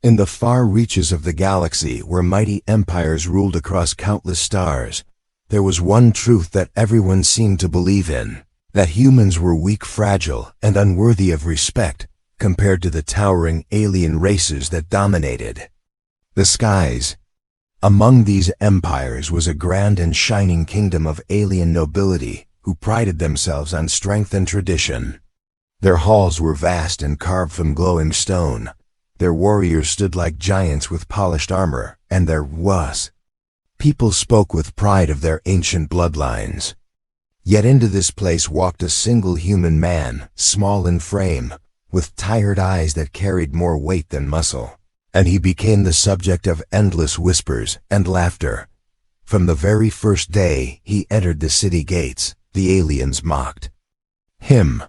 In the far reaches of the galaxy, where mighty empires ruled across countless stars, there was one truth that everyone seemed to believe in: that humans were weak, fragile, and unworthy of respect compared to the towering alien races that dominated the skies. Among these empires was a grand and shining kingdom of alien nobility who prided themselves on strength and tradition. Their halls were vast and carved from glowing stone. Their warriors stood like giants with polished armor, and their people spoke with pride of their ancient bloodlines. Yet into this place walked a single human man, small in frame, with tired eyes that carried more weight than muscle, and he became the subject of endless whispers and laughter. From the very first day he entered the city gates, the aliens mocked him.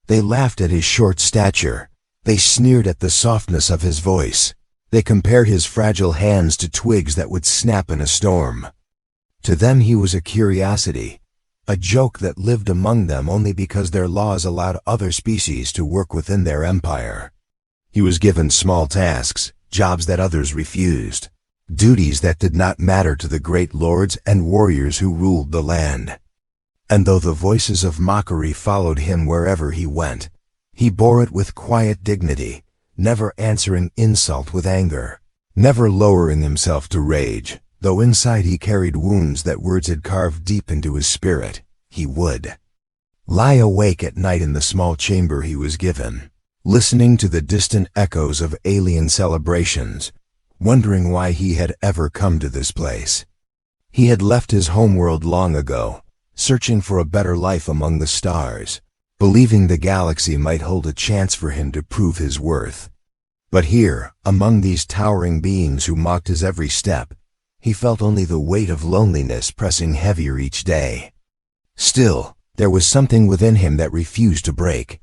They laughed at his short stature. They sneered at the softness of his voice. They compared his fragile hands to twigs that would snap in a storm. To them he was a curiosity, a joke that lived among them only because their laws allowed other species to work within their empire. He was given small tasks, jobs that others refused, duties that did not matter to the great lords and warriors who ruled the land. And though the voices of mockery followed him wherever he went, he bore it with quiet dignity, never answering insult with anger, never lowering himself to rage, though inside he carried wounds that words had carved deep into his spirit. He would lie awake at night in the small chamber he was given, listening to the distant echoes of alien celebrations, wondering why he had ever come to this place. He had left his homeworld long ago, searching for a better life among the stars, believing the galaxy might hold a chance for him to prove his worth. But here, among these towering beings who mocked his every step, he felt only the weight of loneliness pressing heavier each day. Still, there was something within him that refused to break.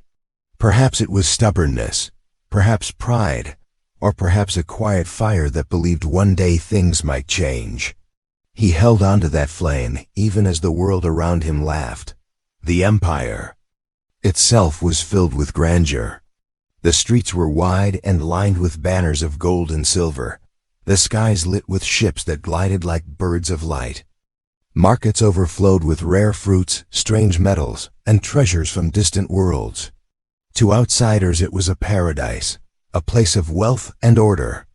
Perhaps it was stubbornness, perhaps pride, or perhaps a quiet fire that believed one day things might change. He held on to that flame even as the world around him laughed. The empire itself was filled with grandeur. The streets were wide and lined with banners of gold and silver, the skies lit with ships that glided like birds of light. Markets overflowed with rare fruits, strange metals, and treasures from distant worlds. To outsiders it was a paradise, a place of wealth and order.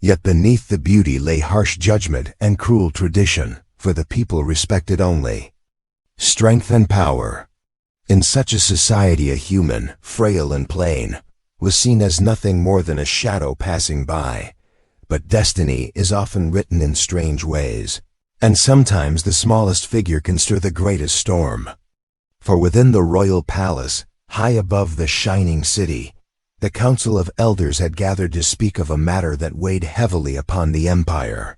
Yet beneath the beauty lay harsh judgment and cruel tradition, for the people respected only strength and power. In such a society a human, frail and plain, was seen as nothing more than a shadow passing by. But destiny is often written in strange ways, and sometimes the smallest figure can stir the greatest storm. For within the royal palace, high above the shining city, the council of elders had gathered to speak of a matter that weighed heavily upon the empire.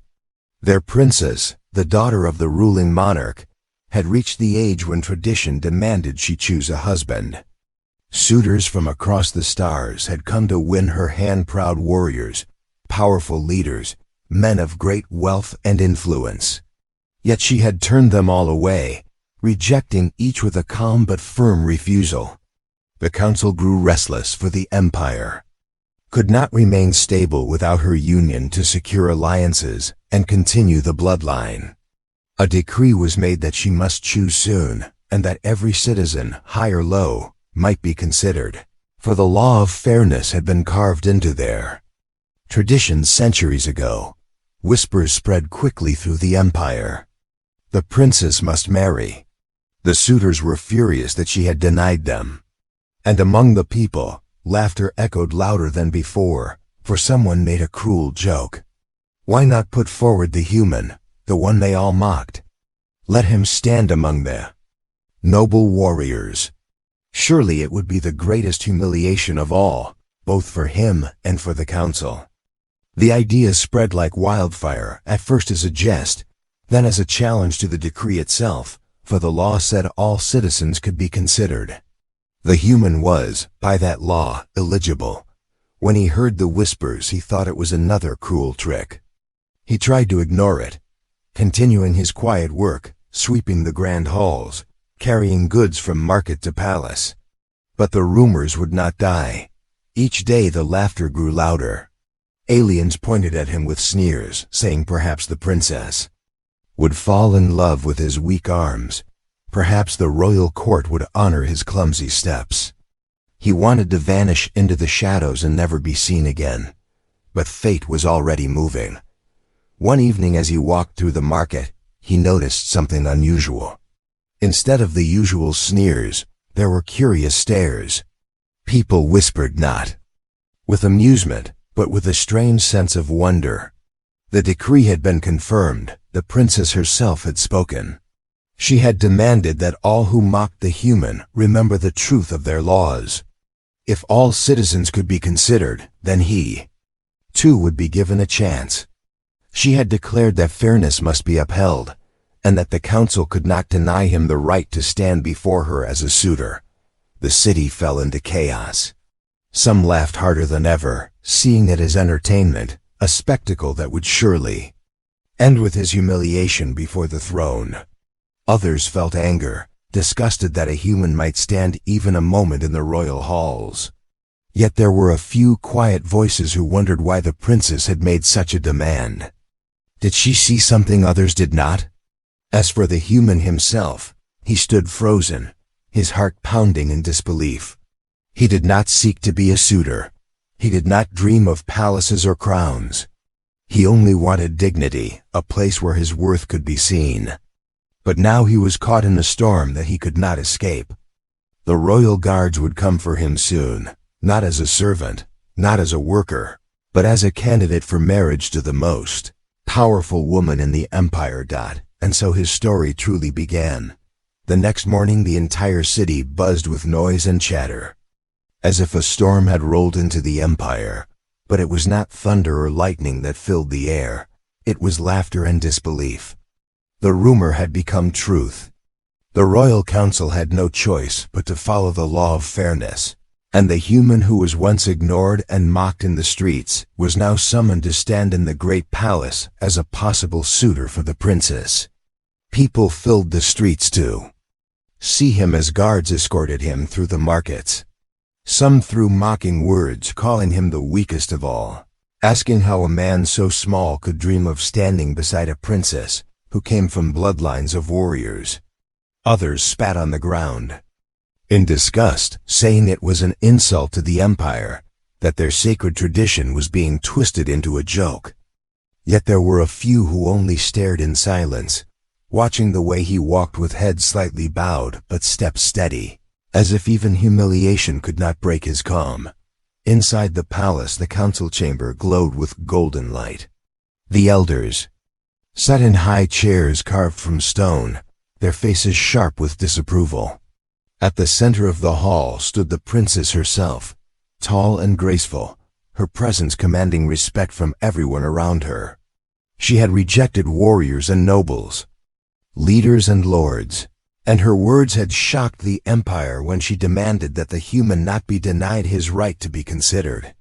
Their princess, the daughter of the ruling monarch, had reached the age when tradition demanded she choose a husband. Suitors from across the stars had come to win her hand. Proud warriors, powerful leaders, men of great wealth and influence. Yet she had turned them all away, rejecting each with a calm but firm refusal. The council grew restless, for the empire could not remain stable without her union to secure alliances and continue the bloodline. A decree was made that she must choose soon, and that every citizen, high or low, might be considered, for the law of fairness had been carved into their traditions centuries ago. Whispers spread quickly through the empire. The princess must marry. The suitors were furious that she had denied them. And among the people, laughter echoed louder than before, for someone made a cruel joke. Why not put forward the human, the one they all mocked? Let him stand among the noble warriors. Surely it would be the greatest humiliation of all, both for him and for the council. The idea spread like wildfire, at first as a jest, then as a challenge to the decree itself, for the law said all citizens could be considered. The human was, by that law, eligible. When he heard the whispers, he thought it was another cruel trick. He tried to ignore it, continuing his quiet work, sweeping the grand halls, carrying goods from market to palace. But the rumors would not die. Each day the laughter grew louder. Aliens pointed at him with sneers, saying perhaps the princess would fall in love with his weak arms. Perhaps the royal court would honor his clumsy steps. He wanted to vanish into the shadows and never be seen again. But fate was already moving. One evening as he walked through the market, he noticed something unusual. Instead of the usual sneers, there were curious stares. People whispered not with amusement, but with a strange sense of wonder. The decree had been confirmed. The princess herself had spoken. She had demanded that all who mocked the human remember the truth of their laws. If all citizens could be considered, then he, too, would be given a chance. She had declared that fairness must be upheld, and that the council could not deny him the right to stand before her as a suitor. The city fell into chaos. Some laughed harder than ever, seeing it as entertainment, a spectacle that would surely end with his humiliation before the throne. Others felt anger, disgusted that a human might stand even a moment in the royal halls. Yet there were a few quiet voices who wondered why the princess had made such a demand. Did she see something others did not? As for the human himself, he stood frozen, his heart pounding in disbelief. He did not seek to be a suitor. He did not dream of palaces or crowns. He only wanted dignity, a place where his worth could be seen. But now he was caught in a storm that he could not escape. The royal guards would come for him soon, not as a servant, not as a worker, but as a candidate for marriage to the most powerful woman in the empire. And so his story truly began. The next morning the entire city buzzed with noise and chatter, as if a storm had rolled into the empire. But it was not thunder or lightning that filled the air. It was laughter and disbelief. The rumor had become truth. The royal council had no choice but to follow the law of fairness, and the human who was once ignored and mocked in the streets was now summoned to stand in the great palace as a possible suitor for the princess. People filled the streets to see him as guards escorted him through the markets. Some threw mocking words, calling him the weakest of all, asking how a man so small could dream of standing beside a princess who came from bloodlines of warriors. Others spat on the ground in disgust, saying it was an insult to the empire, that their sacred tradition was being twisted into a joke. Yet there were a few who only stared in silence, watching the way he walked with head slightly bowed but steps steady, as if even humiliation could not break his calm. Inside the palace, the council chamber glowed with golden light. The elders sat in high chairs carved from stone, their faces sharp with disapproval. At the center of the hall stood the princess herself, tall and graceful, her presence commanding respect from everyone around her. She had rejected warriors and nobles, leaders and lords, and her words had shocked the empire when she demanded that the human not be denied his right to be considered.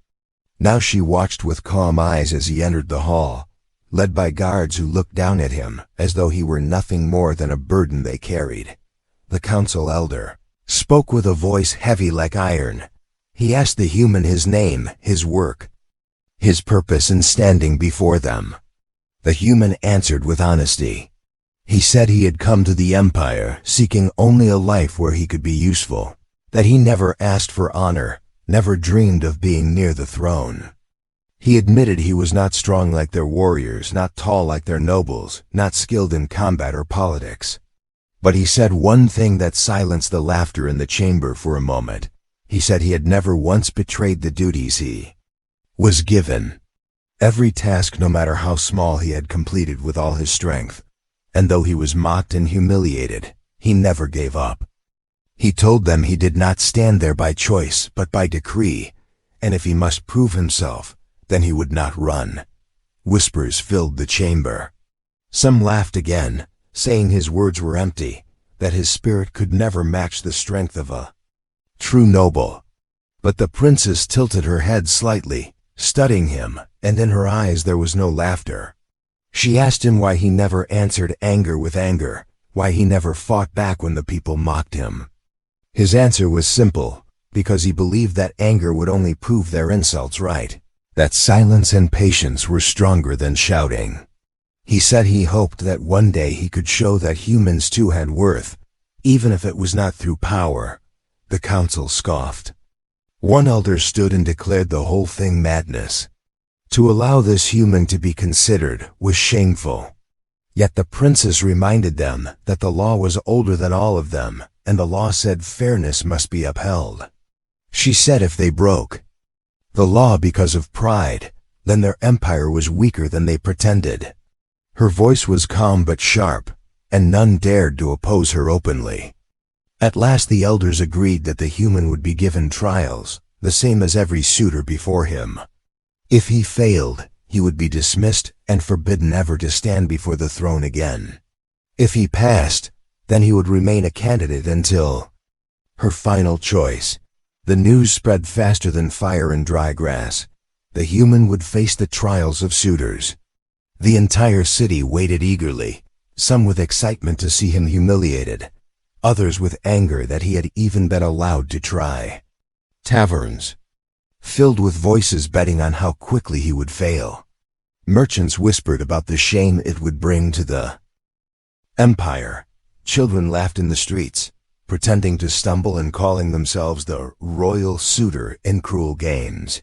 Now she watched with calm eyes as he entered the hall, led by guards who looked down at him as though he were nothing more than a burden they carried. The council elder spoke with a voice heavy like iron. He asked the human his name, his work, his purpose in standing before them. The human answered with honesty. He said he had come to the empire seeking only a life where he could be useful, that he never asked for honor, never dreamed of being near the throne. He admitted he was not strong like their warriors, not tall like their nobles, not skilled in combat or politics. But he said one thing that silenced the laughter in the chamber for a moment. He said he had never once betrayed the duties he was given. Every task, no matter how small, he had completed with all his strength. And though he was mocked and humiliated, he never gave up. He told them he did not stand there by choice, but by decree, and if he must prove himself, then he would not run. Whispers filled the chamber. Some laughed again, saying his words were empty, that his spirit could never match the strength of a true noble. But the princess tilted her head slightly, studying him, and in her eyes there was no laughter. She asked him why he never answered anger with anger, why he never fought back when the people mocked him. His answer was simple, because he believed that anger would only prove their insults right. that silence and patience were stronger than shouting. He said he hoped that one day he could show that humans too had worth, even if it was not through power. The council scoffed. One elder stood and declared the whole thing madness. To allow this human to be considered was shameful. Yet the princess reminded them that the law was older than all of them, and the law said fairness must be upheld. She said if they broke the law because of pride, then their empire was weaker than they pretended. Her voice was calm but sharp, and none dared to oppose her openly. At last the elders agreed that the human would be given trials, the same as every suitor before him. If he failed, he would be dismissed and forbidden ever to stand before the throne again. If he passed, then he would remain a candidate until her final choice. The news spread faster than fire in dry grass. The human would face the trials of suitors. The entire city waited eagerly, some with excitement to see him humiliated, others with anger that he had even been allowed to try. Taverns filled with voices betting on how quickly he would fail. Merchants whispered about the shame it would bring to the empire. Children laughed in the streets, pretending to stumble and calling themselves the royal suitor in cruel games.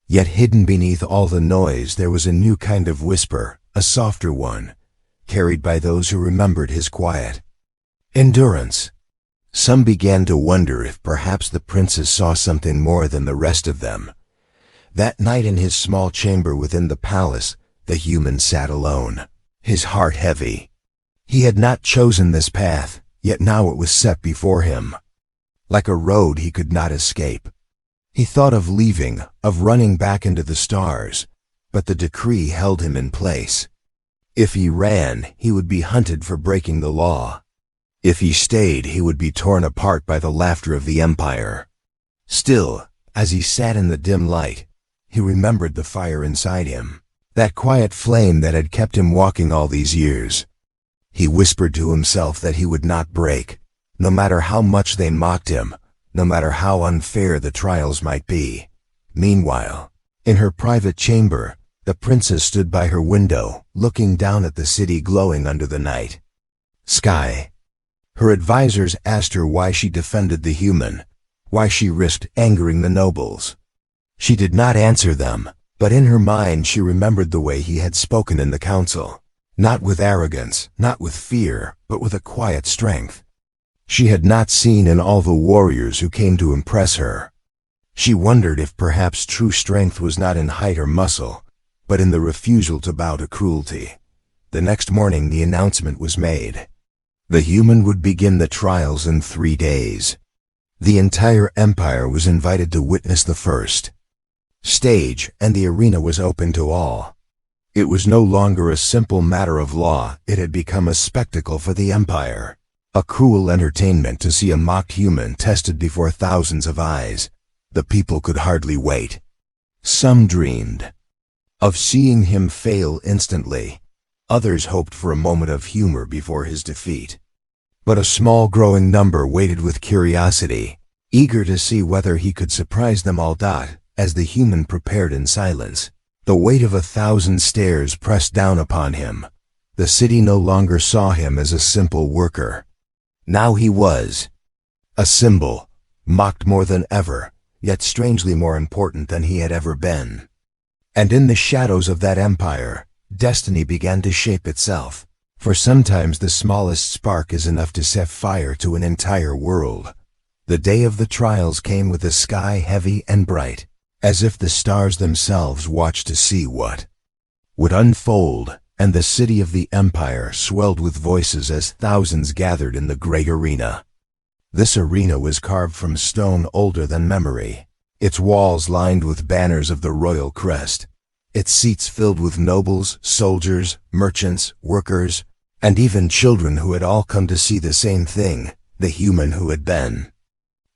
Yet hidden beneath all the noise there was a new kind of whisper, a softer one, carried by those who remembered his quiet endurance. Some began to wonder if perhaps the princess saw something more than the rest of them. That night in his small chamber within the palace, the human sat alone, his heart heavy. He had not chosen this path, yet now it was set before him. Like a road he could not escape. He thought of leaving, of running back into the stars, but the decree held him in place. If he ran, he would be hunted for breaking the law. If he stayed, he would be torn apart by the laughter of the empire. Still, as he sat in the dim light, he remembered the fire inside him, that quiet flame that had kept him walking all these years. He whispered to himself that he would not break, no matter how much they mocked him, no matter how unfair the trials might be. Meanwhile, in her private chamber, the princess stood by her window, looking down at the city glowing under the night sky. Her advisors asked her why she defended the human, why she risked angering the nobles. She did not answer them, but in her mind she remembered the way he had spoken in the council, not with arrogance, not with fear, but with a quiet strength she had not seen in all the warriors who came to impress her. She wondered if perhaps true strength was not in height or muscle, but in the refusal to bow to cruelty. The next morning the announcement was made. The human would begin the trials in 3 days. The entire empire was invited to witness the first stage, and the arena was open to all. It was no longer a simple matter of law, it had become a spectacle for the empire. A cruel entertainment to see a mocked human tested before thousands of eyes. The people could hardly wait. Some dreamed of seeing him fail instantly. Others hoped for a moment of humor before his defeat. But a small growing number waited with curiosity, eager to see whether he could surprise them all. As the human prepared in silence, the weight of 1,000 stares pressed down upon him. The city no longer saw him as a simple worker. Now he was a symbol, mocked more than ever, yet strangely more important than he had ever been. And in the shadows of that empire, destiny began to shape itself. For sometimes the smallest spark is enough to set fire to an entire world. The day of the trials came with the sky heavy and bright, as if the stars themselves watched to see what would unfold, and the city of the empire swelled with voices as thousands gathered in the great arena. This arena was carved from stone older than memory, its walls lined with banners of the royal crest, its seats filled with nobles, soldiers, merchants, workers, and even children who had all come to see the same thing, the human who had been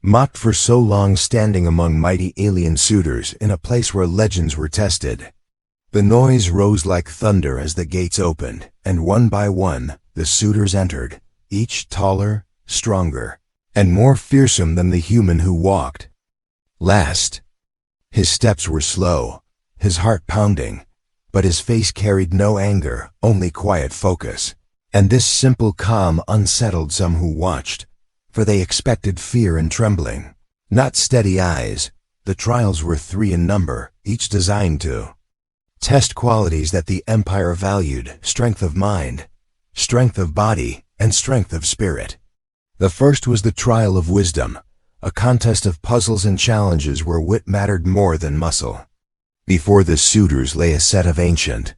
mocked for so long, standing among mighty alien suitors in a place where legends were tested. The noise rose like thunder as the gates opened, and one by one, the suitors entered, each taller, stronger, and more fearsome than the human who walked last. His steps were slow, his heart pounding, but his face carried no anger, only quiet focus. And this simple calm unsettled some who watched, for they expected fear and trembling, not steady eyes. The trials were 3 in number, each designed to test qualities that the Empire valued: strength of mind, strength of body, and strength of spirit. The first was the trial of wisdom, a contest of puzzles and challenges where wit mattered more than muscle. Before the suitors lay a set of ancient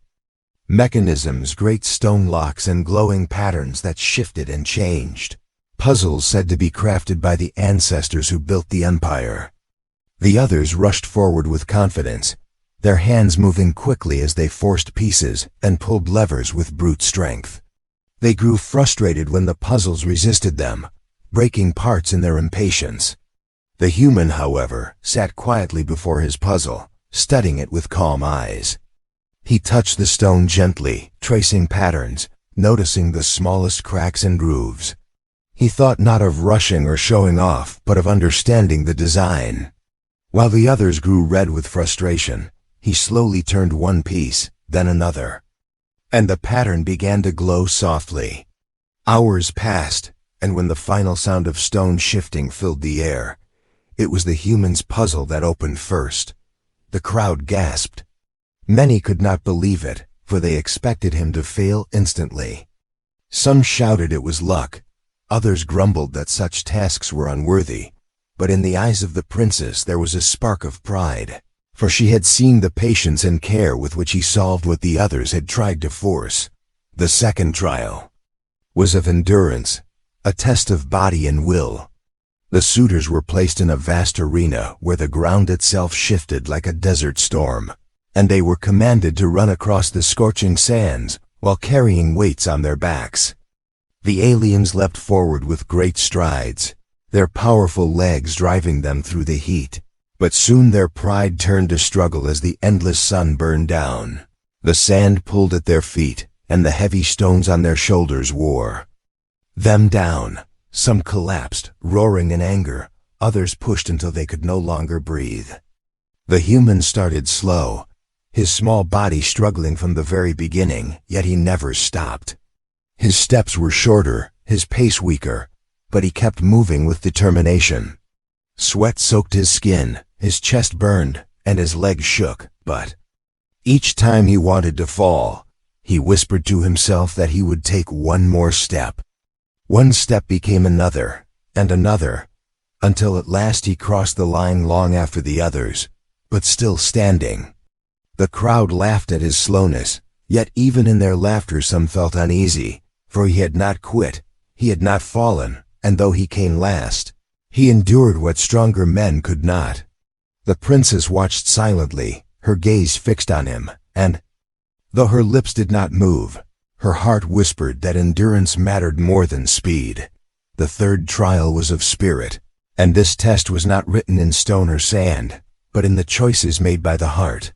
mechanisms, great stone locks and glowing patterns that shifted and changed, puzzles said to be crafted by the ancestors who built the Empire. The others rushed forward with confidence, their hands moving quickly as they forced pieces and pulled levers with brute strength. They grew frustrated when the puzzles resisted them, breaking parts in their impatience. The human, however, sat quietly before his puzzle, studying it with calm eyes. He touched the stone gently, tracing patterns, noticing the smallest cracks and grooves. He thought not of rushing or showing off, but of understanding the design. While the others grew red with frustration, he slowly turned one piece, then another, and the pattern began to glow softly. Hours passed, and when the final sound of stone shifting filled the air, it was the human's puzzle that opened first. The crowd gasped. Many could not believe it, for they expected him to fail instantly. Some shouted it was luck, others grumbled that such tasks were unworthy, but in the eyes of the princess there was a spark of pride, for she had seen the patience and care with which he solved what the others had tried to force. The second trial was of endurance, a test of body and will. The suitors were placed in a vast arena where the ground itself shifted like a desert storm, and they were commanded to run across the scorching sands while carrying weights on their backs. The aliens leapt forward with great strides, their powerful legs driving them through the heat. But soon their pride turned to struggle as the endless sun burned down. The sand pulled at their feet, and the heavy stones on their shoulders wore them down. Some collapsed, roaring in anger, others pushed until they could no longer breathe. The human started slow, his small body struggling from the very beginning, yet he never stopped. His steps were shorter, his pace weaker, but he kept moving with determination. Sweat soaked his skin, his chest burned, and his legs shook, but each time he wanted to fall, he whispered to himself that he would take one more step. One step became another, and another, until at last he crossed the line long after the others, but still standing. The crowd laughed at his slowness, yet even in their laughter some felt uneasy, for he had not quit, he had not fallen, and though he came last, he endured what stronger men could not. The princess watched silently, her gaze fixed on him, and, though her lips did not move, her heart whispered that endurance mattered more than speed. The third trial was of spirit, and this test was not written in stone or sand, but in the choices made by the heart.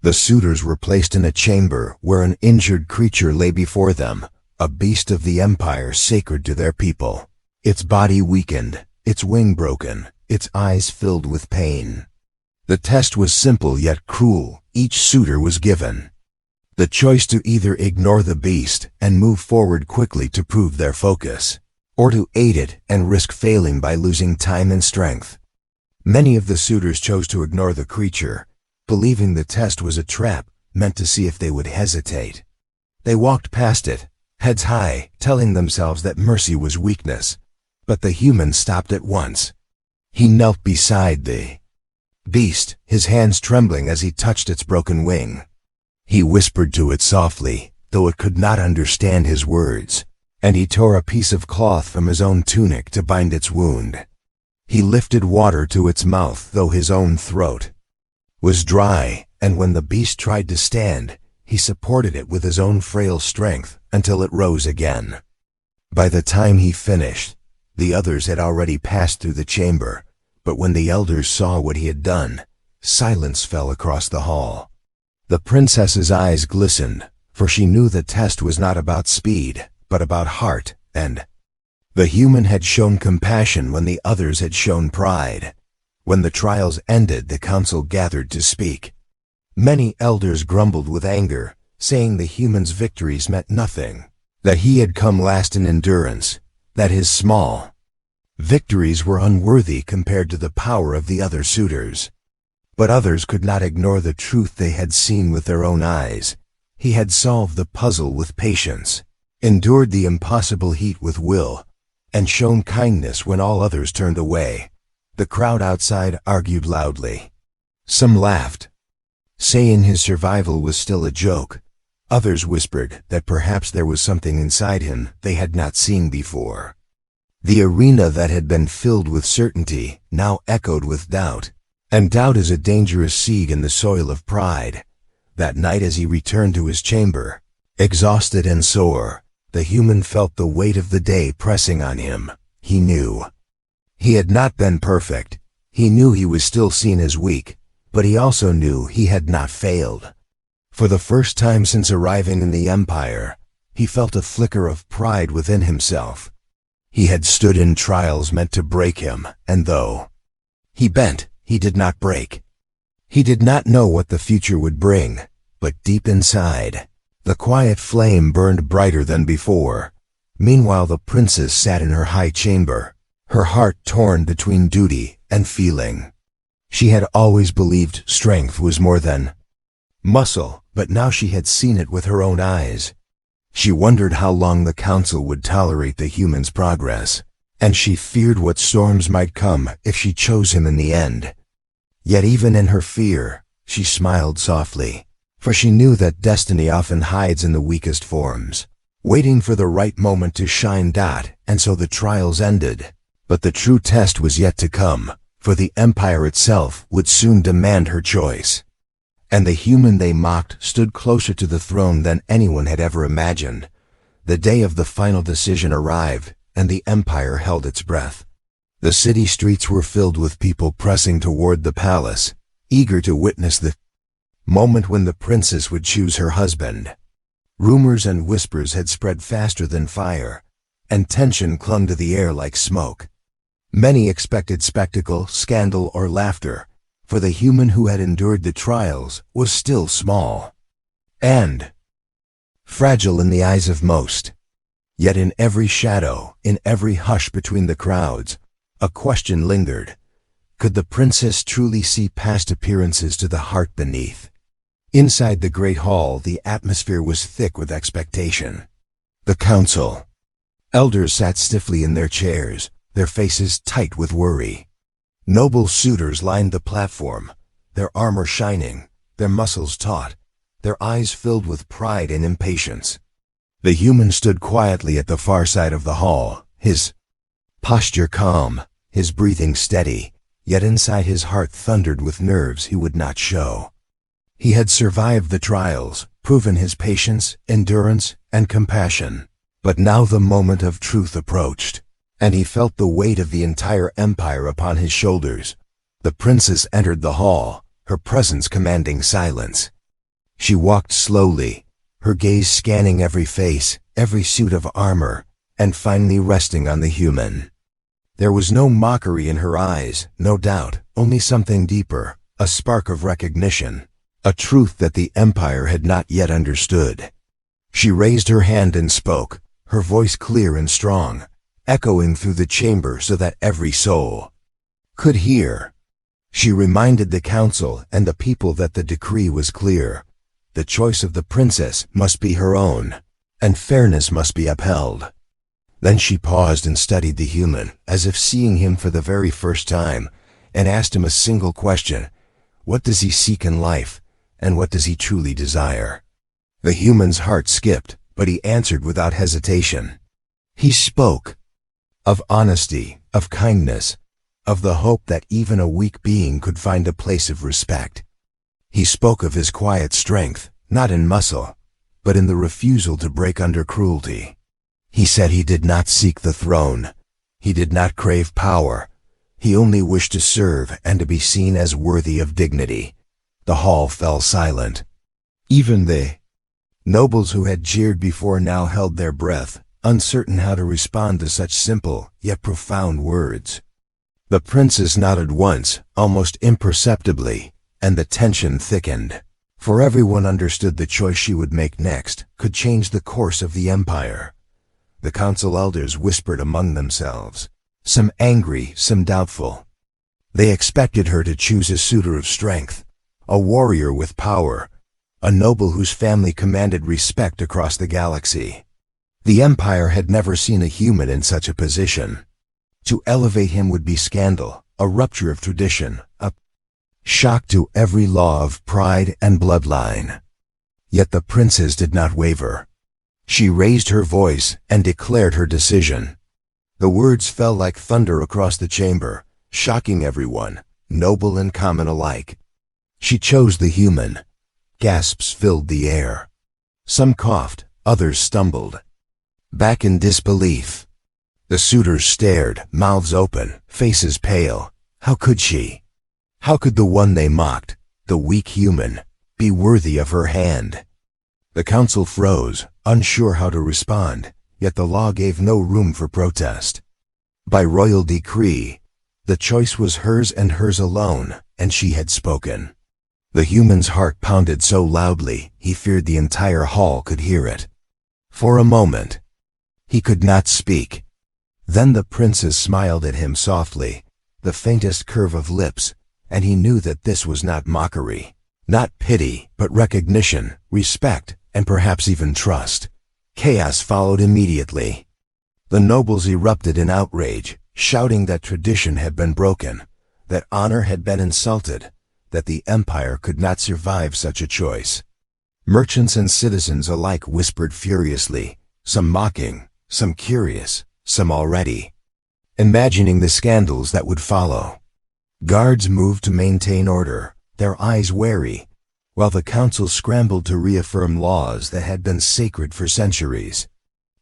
The suitors were placed in a chamber where an injured creature lay before them, a beast of the Empire sacred to their people. Its body weakened, its wing broken, its eyes filled with pain. The test was simple yet cruel. Each suitor was given the choice to either ignore the beast and move forward quickly to prove their focus, or to aid it and risk failing by losing time and strength. Many of the suitors chose to ignore the creature, believing the test was a trap meant to see if they would hesitate. They walked past it, heads high, telling themselves that mercy was weakness. But the human stopped at once. He knelt beside the beast, his hands trembling as he touched its broken wing. He whispered to it softly, though it could not understand his words, and he tore a piece of cloth from his own tunic to bind its wound. He lifted water to its mouth, though his own throat was dry, and when the beast tried to stand, he supported it with his own frail strength until it rose again. By the time he finished, the others had already passed through the chamber, but when the elders saw what he had done, silence fell across the hall. The princess's eyes glistened, for she knew the test was not about speed, but about heart, and the human had shown compassion when the others had shown pride. When the trials ended, the council gathered to speak. Many elders grumbled with anger, saying the human's victories meant nothing, that he had come last in endurance, that his small victories were unworthy compared to the power of the other suitors. But others could not ignore the truth they had seen with their own eyes. He had solved the puzzle with patience, endured the impossible heat with will, and shown kindness when all others turned away. The crowd outside argued loudly. Some laughed, saying his survival was still a joke. Others whispered that perhaps there was something inside him they had not seen before. The arena that had been filled with certainty now echoed with doubt, and doubt is a dangerous seed in the soil of pride. That night as he returned to his chamber, exhausted and sore, the human felt the weight of the day pressing on him. He knew he had not been perfect. He knew he was still seen as weak, but he also knew he had not failed. For the first time since arriving in the Empire, he felt a flicker of pride within himself. He had stood in trials meant to break him, and though he bent, he did not break. He did not know what the future would bring, but deep inside, the quiet flame burned brighter than before. Meanwhile the princess sat in her high chamber, her heart torn between duty and feeling. She had always believed strength was more than muscle, but now she had seen it with her own eyes. She wondered how long the council would tolerate the human's progress, and she feared what storms might come if she chose him in the end. Yet even in her fear, she smiled softly, for she knew that destiny often hides in the weakest forms, waiting for the right moment to shine. And so the trials ended. But the true test was yet to come, for the Empire itself would soon demand her choice. And the human they mocked stood closer to the throne than anyone had ever imagined. The day of the final decision arrived, and the Empire held its breath. The city streets were filled with people pressing toward the palace, eager to witness the moment when the princess would choose her husband. Rumors and whispers had spread faster than fire, and tension clung to the air like smoke. Many expected spectacle, scandal, or laughter, for the human who had endured the trials was still small and fragile in the eyes of most. Yet in every shadow, in every hush between the crowds, a question lingered. Could the princess truly see past appearances to the heart beneath? Inside the great hall, the atmosphere was thick with expectation. The council elders sat stiffly in their chairs, their faces tight with worry. Noble suitors lined the platform, their armor shining, their muscles taut, their eyes filled with pride and impatience. The human stood quietly at the far side of the hall, his posture calm, his breathing steady, yet inside his heart thundered with nerves he would not show. He had survived the trials, proven his patience, endurance, and compassion. But now the moment of truth approached, and he felt the weight of the entire empire upon his shoulders. The princess entered the hall, her presence commanding silence. She walked slowly, her gaze scanning every face, every suit of armor, and finally resting on the human. There was no mockery in her eyes, no doubt, only something deeper, a spark of recognition, a truth that the empire had not yet understood. She raised her hand and spoke, her voice clear and strong, echoing through the chamber so that every soul could hear. She reminded the council and the people that the decree was clear. The choice of the princess must be her own, and fairness must be upheld. Then she paused and studied the human, as if seeing him for the very first time, and asked him a single question. What does he seek in life, and what does he truly desire? The human's heart skipped, but he answered without hesitation. He spoke of honesty, of kindness, of the hope that even a weak being could find a place of respect. He spoke of his quiet strength, not in muscle, but in the refusal to break under cruelty. He said he did not seek the throne. He did not crave power. He only wished to serve and to be seen as worthy of dignity. The hall fell silent. Even the nobles who had jeered before now held their breath, uncertain how to respond to such simple yet profound words. The princess nodded once, almost imperceptibly, and the tension thickened. For everyone understood the choice she would make next could change the course of the empire. The council elders whispered among themselves, some angry, some doubtful. They expected her to choose a suitor of strength, a warrior with power, a noble whose family commanded respect across the galaxy. The empire had never seen a human in such a position. To elevate him would be scandal, a rupture of tradition, a shock to every law of pride and bloodline. Yet the princess did not waver. She raised her voice and declared her decision. The words fell like thunder across the chamber, shocking everyone, noble and common alike. She chose the human. Gasps filled the air. Some coughed, others stumbled. Back in disbelief. The suitors stared, mouths open, faces pale. How could she? How could the one they mocked, the weak human, be worthy of her hand? The council froze, unsure how to respond, yet the law gave no room for protest. By royal decree, the choice was hers and hers alone, and she had spoken. The human's heart pounded so loudly, he feared the entire hall could hear it. For a moment, he could not speak. Then the princess smiled at him softly, the faintest curve of lips, and he knew that this was not mockery, not pity, but recognition, respect, and perhaps even trust. Chaos followed immediately. The nobles erupted in outrage, shouting that tradition had been broken, that honor had been insulted, that the empire could not survive such a choice. Merchants and citizens alike whispered furiously, some mocking, some curious, some already imagining the scandals that would follow. Guards moved to maintain order, their eyes wary, while the council scrambled to reaffirm laws that had been sacred for centuries.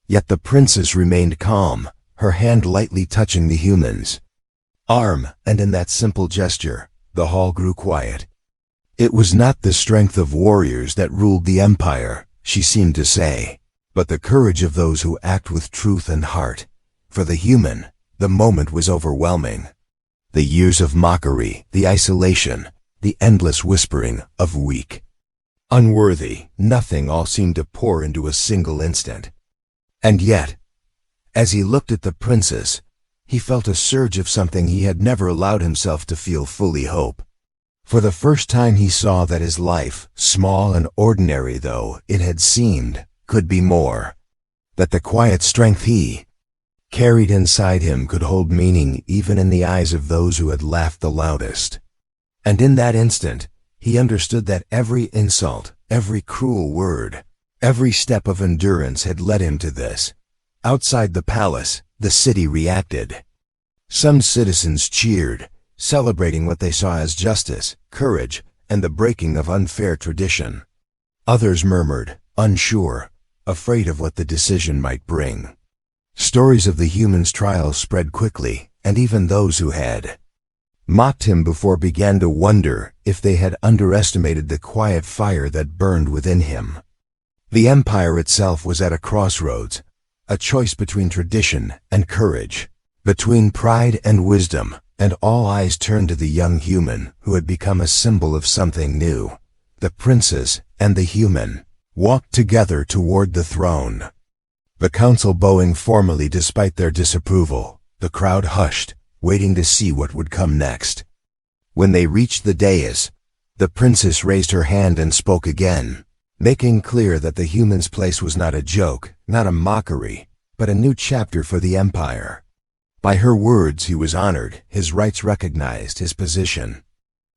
Yet the princess remained calm, her hand lightly touching the human's arm, and in that simple gesture, the hall grew quiet. It was not the strength of warriors that ruled the empire, she seemed to say, but the courage of those who act with truth and heart. For the human, the moment was overwhelming. The years of mockery, the isolation, the endless whispering of weak, unworthy, nothing all seemed to pour into a single instant. And yet, as he looked at the princess, he felt a surge of something he had never allowed himself to feel fully hope. For the first time he saw that his life, small and ordinary though it had seemed, could be more. That the quiet strength he carried inside him could hold meaning even in the eyes of those who had laughed the loudest. And in that instant, he understood that every insult, every cruel word, every step of endurance had led him to this. Outside the palace, the city reacted. Some citizens cheered, celebrating what they saw as justice, courage, and the breaking of unfair tradition. Others murmured, unsure, afraid of what the decision might bring. Stories of the human's trial spread quickly, and even those who had mocked him before began to wonder if they had underestimated the quiet fire that burned within him. The empire itself was at a crossroads, a choice between tradition and courage, between pride and wisdom, and all eyes turned to the young human who had become a symbol of something new. The princess and the human walked together toward the throne. The council bowing formally despite their disapproval, the crowd hushed, waiting to see what would come next. When they reached the dais, the princess raised her hand and spoke again, making clear that the human's place was not a joke, not a mockery, but a new chapter for the empire. By her words he was honored, his rights recognized, his position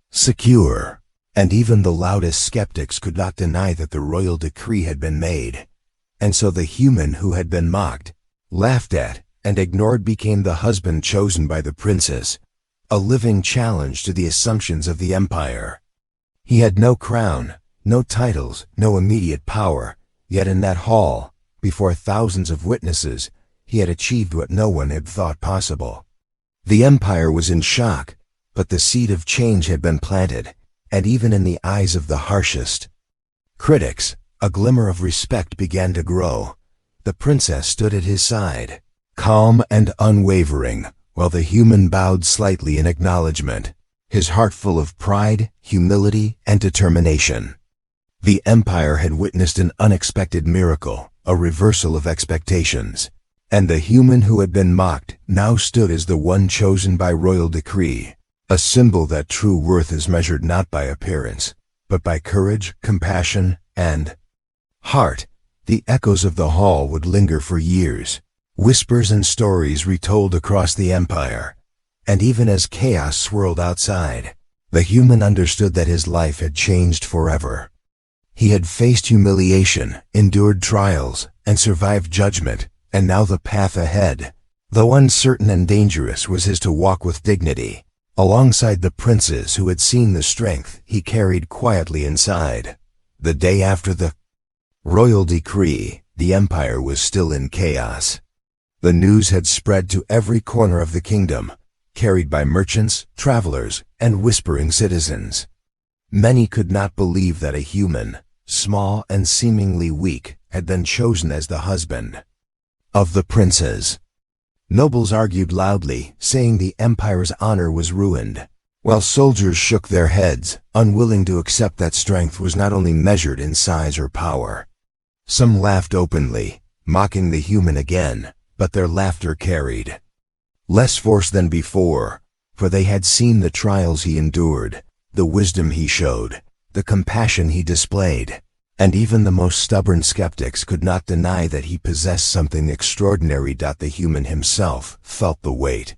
secure, and even the loudest skeptics could not deny that the royal decree had been made. And so the human who had been mocked, laughed at, and ignored became the husband chosen by the princess, a living challenge to the assumptions of the empire. He had no crown, no titles, no immediate power, yet in that hall, before thousands of witnesses, he had achieved what no one had thought possible. The empire was in shock, but the seed of change had been planted, and even in the eyes of the harshest critics, a glimmer of respect began to grow. The princess stood at his side, calm and unwavering, while the human bowed slightly in acknowledgement, his heart full of pride, humility, and determination. The empire had witnessed an unexpected miracle, a reversal of expectations. And the human who had been mocked now stood as the one chosen by royal decree, a symbol that true worth is measured not by appearance, but by courage, compassion, and heart. The echoes of the hall would linger for years, whispers and stories retold across the empire. And even as chaos swirled outside, the human understood that his life had changed forever. He had faced humiliation, endured trials, and survived judgment, and now the path ahead, though uncertain and dangerous, was his to walk with dignity, alongside the princes who had seen the strength he carried quietly inside. The day after the royal decree, the empire was still in chaos. The news had spread to every corner of the kingdom, carried by merchants, travelers, and whispering citizens. Many could not believe that a human, small and seemingly weak, had been chosen as the husband of the princes. Nobles argued loudly, saying the empire's honor was ruined, while soldiers shook their heads, unwilling to accept that strength was not only measured in size or power. Some laughed openly, mocking the human again, but their laughter carried less force than before, for they had seen the trials he endured, the wisdom he showed, the compassion he displayed, and even the most stubborn skeptics could not deny that he possessed something extraordinary. The human himself felt the weight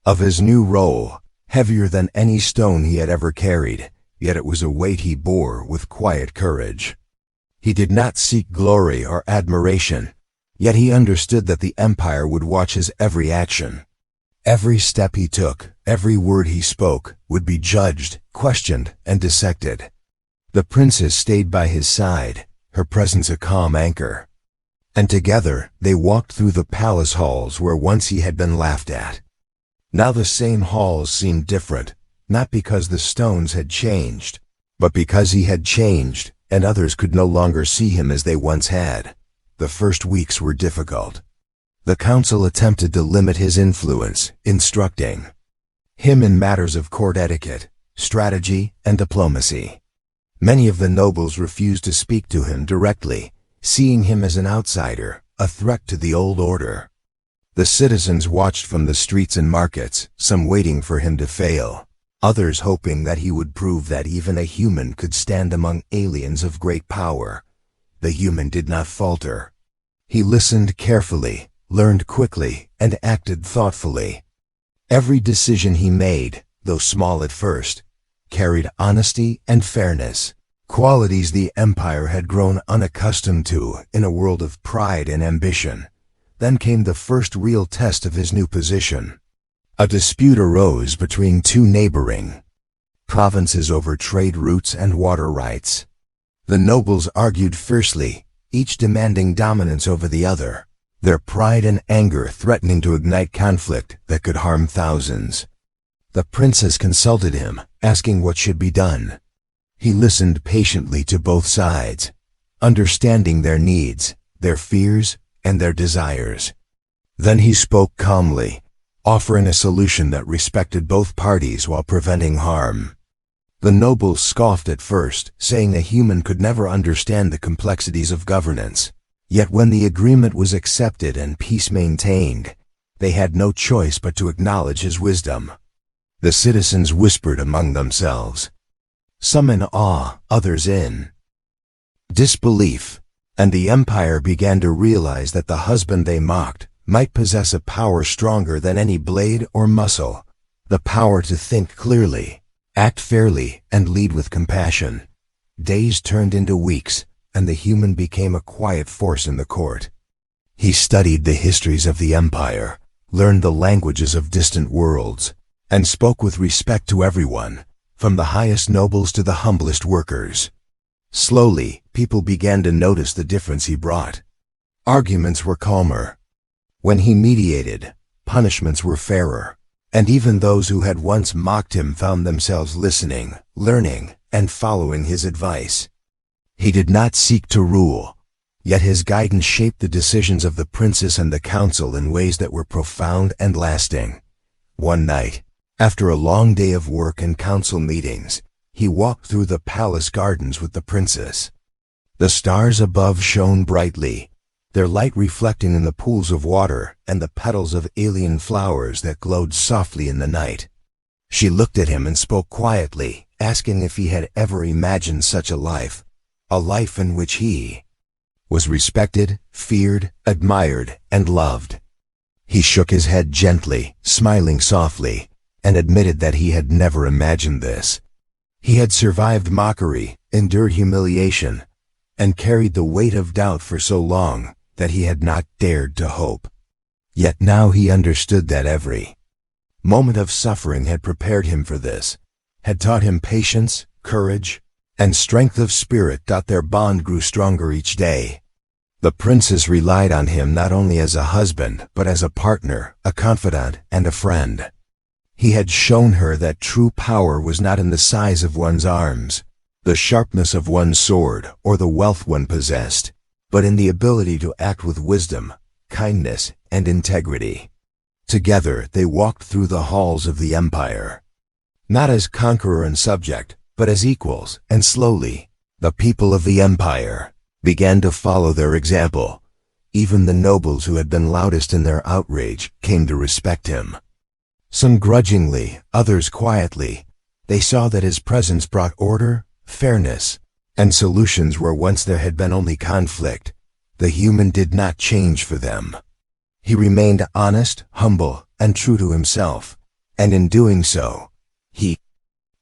of his new role, heavier than any stone he had ever carried, yet it was a weight he bore with quiet courage. He did not seek glory or admiration, yet he understood that the empire would watch his every action. Every step he took, every word he spoke, would be judged, questioned, and dissected. The princess stayed by his side, her presence a calm anchor. And together, they walked through the palace halls where once he had been laughed at. Now the same halls seemed different, not because the stones had changed, but because he had changed, and others could no longer see him as they once had. The first weeks were difficult. The council attempted to limit his influence, instructing him in matters of court etiquette, strategy, and diplomacy. Many of the nobles refused to speak to him directly, seeing him as an outsider, a threat to the old order. The citizens watched from the streets and markets, some waiting for him to fail, others hoping that he would prove that even a human could stand among aliens of great power. The human did not falter. He listened carefully, learned quickly, and acted thoughtfully. Every decision he made, though small at first, carried honesty and fairness, qualities the empire had grown unaccustomed to in a world of pride and ambition. Then came the first real test of his new position. A dispute arose between two neighboring provinces over trade routes and water rights. The nobles argued fiercely, each demanding dominance over the other, their pride and anger threatening to ignite conflict that could harm thousands. The princess consulted him, asking what should be done. He listened patiently to both sides, understanding their needs, their fears, and their desires. Then he spoke calmly, offering a solution that respected both parties while preventing harm. The nobles scoffed at first, saying a human could never understand the complexities of governance. Yet when the agreement was accepted and peace maintained, they had no choice but to acknowledge his wisdom. The citizens whispered among themselves, some in awe, others in disbelief, and the empire began to realize that the husband they mocked might possess a power stronger than any blade or muscle, the power to think clearly, act fairly, and lead with compassion. Days turned into weeks, and the human became a quiet force in the court. He studied the histories of the empire, learned the languages of distant worlds, and spoke with respect to everyone, from the highest nobles to the humblest workers. Slowly, people began to notice the difference he brought. Arguments were calmer. When he mediated, punishments were fairer, and even those who had once mocked him found themselves listening, learning, and following his advice. He did not seek to rule, yet his guidance shaped the decisions of the princess and the council in ways that were profound and lasting. One night, after a long day of work and council meetings, he walked through the palace gardens with the princess. The stars above shone brightly, their light reflecting in the pools of water and the petals of alien flowers that glowed softly in the night. She looked at him and spoke quietly, asking if he had ever imagined such a life in which he was respected, feared, admired, and loved. He shook his head gently, smiling softly, and admitted that he had never imagined this. He had survived mockery, endured humiliation, and carried the weight of doubt for so long that he had not dared to hope. Yet now he understood that every moment of suffering had prepared him for this, had taught him patience, courage, and strength of spirit. Their bond grew stronger each day. The princess relied on him not only as a husband, but as a partner, a confidant, and a friend. He had shown her that true power was not in the size of one's arms, the sharpness of one's sword, or the wealth one possessed, but in the ability to act with wisdom, kindness, and integrity. Together they walked through the halls of the empire, not as conqueror and subject, but as equals, and slowly, the people of the empire began to follow their example. Even the nobles who had been loudest in their outrage came to respect him. Some grudgingly, others quietly. They saw that his presence brought order, fairness, and solutions where once there had been only conflict. The human did not change for them. He remained honest, humble, and true to himself, and in doing so, he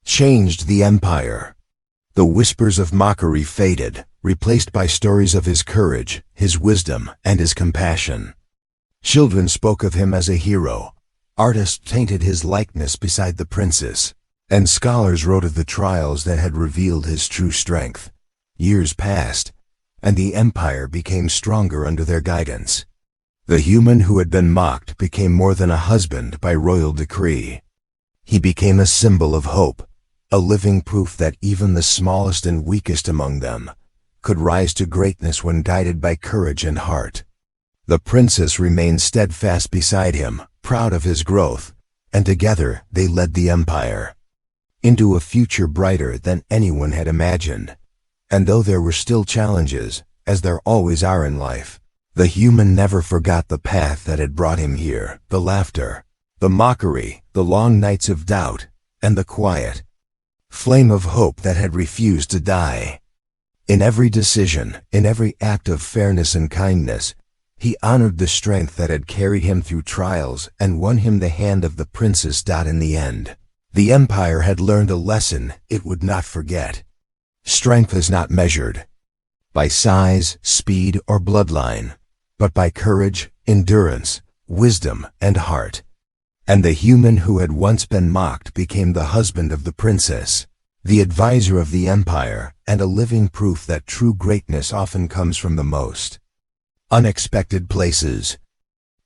changed the empire. The whispers of mockery faded, replaced by stories of his courage, his wisdom, and his compassion. Children spoke of him as a hero, artists painted his likeness beside the princess, and scholars wrote of the trials that had revealed his true strength. Years passed, and the empire became stronger under their guidance. The human who had been mocked became more than a husband by royal decree. He became a symbol of hope, a living proof that even the smallest and weakest among them could rise to greatness when guided by courage and heart. The princess remained steadfast beside him, proud of his growth, and together they led the empire into a future brighter than anyone had imagined. And though there were still challenges, as there always are in life, the human never forgot the path that had brought him here, the laughter, the mockery, the long nights of doubt, and the quiet flame of hope that had refused to die. In every decision, in every act of fairness and kindness, he honored the strength that had carried him through trials and won him the hand of the princess. In the end, the empire had learned a lesson it would not forget. Strength is not measured by size, speed, or bloodline, but by courage, endurance, wisdom, and heart. And the human who had once been mocked became the husband of the princess, the advisor of the empire, and a living proof that true greatness often comes from the most unexpected places.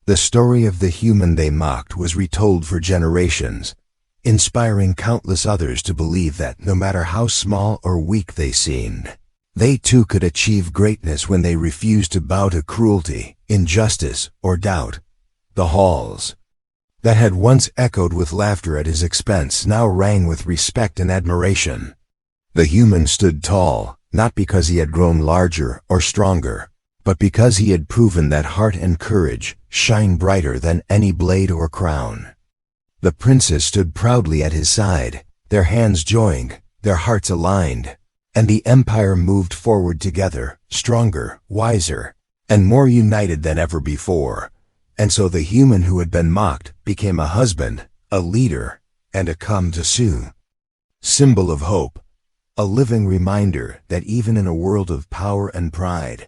The story of the human they mocked was retold for generations, inspiring countless others to believe that no matter how small or weak they seemed, they too could achieve greatness when they refused to bow to cruelty, injustice, or doubt. The halls that had once echoed with laughter at his expense now rang with respect and admiration. The human stood tall, not because he had grown larger or stronger, but because he had proven that heart and courage shine brighter than any blade or crown. The princess stood proudly at his side, their hands joined, their hearts aligned, and the empire moved forward together, stronger, wiser, and more united than ever before. And so the human who had been mocked became a husband, a leader, and a come-to-soon symbol of hope, a living reminder that even in a world of power and pride,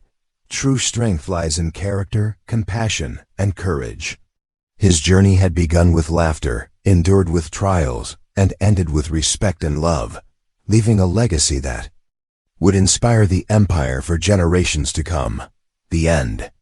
true strength lies in character, compassion, and courage. His journey had begun with laughter, endured with trials, and ended with respect and love, leaving a legacy that would inspire the empire for generations to come. The end.